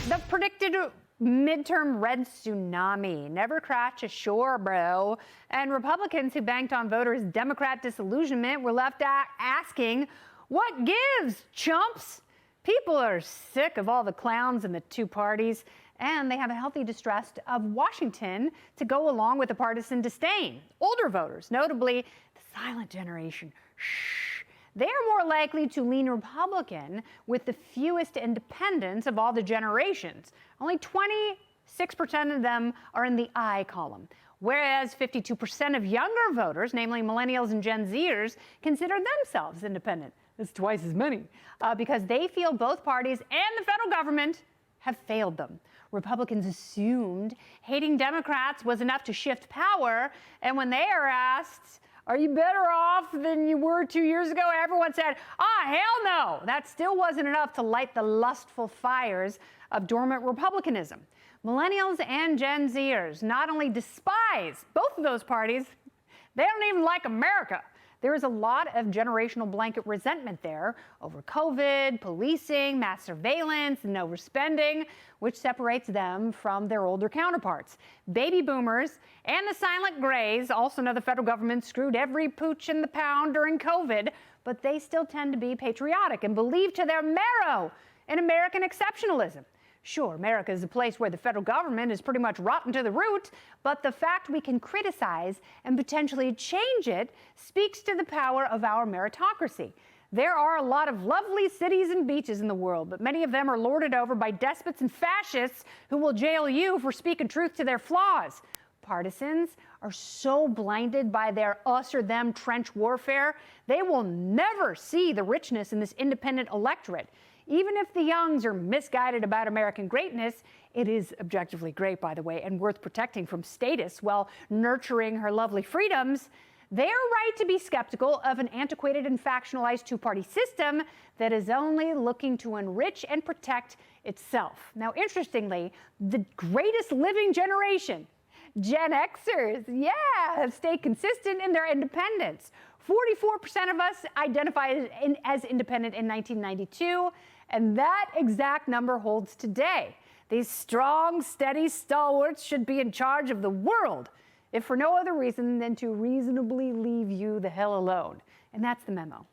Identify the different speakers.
Speaker 1: The predicted midterm red tsunami never crashed ashore, bro. And Republicans who banked on voters' Democrat disillusionment were left asking, what gives, chumps? People are sick of all the clowns in the two parties, and they have a healthy distrust of Washington to go along with the partisan disdain. Older voters, notably the silent generation, they're more likely to lean Republican with the fewest independents of all the generations. Only 26% of them are in the I column, whereas 52% of younger voters, namely millennials and Gen Zers, consider themselves independent. That's twice as many, because they feel both parties and the federal government have failed them. Republicans assumed hating Democrats was enough to shift power, and when they are asked, are you better off than you were 2 years ago? Everyone said, hell no. That still wasn't enough to light the lustful fires of dormant republicanism. Millennials and Gen Zers not only despise both of those parties, they don't even like America. There is a lot of generational blanket resentment there over COVID, policing, mass surveillance, and overspending, which separates them from their older counterparts. Baby boomers and the silent grays also know the federal government screwed every pooch in the pound during COVID, but they still tend to be patriotic and believe to their marrow in American exceptionalism. Sure, America is a place where the federal government is pretty much rotten to the root, but the fact we can criticize and potentially change it speaks to the power of our meritocracy. There are a lot of lovely cities and beaches in the world, but many of them are lorded over by despots and fascists who will jail you for speaking truth to their flaws. Partisans are so blinded by their us or them trench warfare, they will never see the richness in this independent electorate. Even if the youngs are misguided about American greatness, it is objectively great, by the way, and worth protecting from status while nurturing her lovely freedoms. They are right to be skeptical of an antiquated and factionalized two-party system that is only looking to enrich and protect itself. Now, interestingly, the greatest living generation, Gen Xers, have stayed consistent in their independence. 44% of us identified as independent in 1992, and that exact number holds today. These strong, steady stalwarts should be in charge of the world, if for no other reason than to reasonably leave you the hell alone. And that's the memo.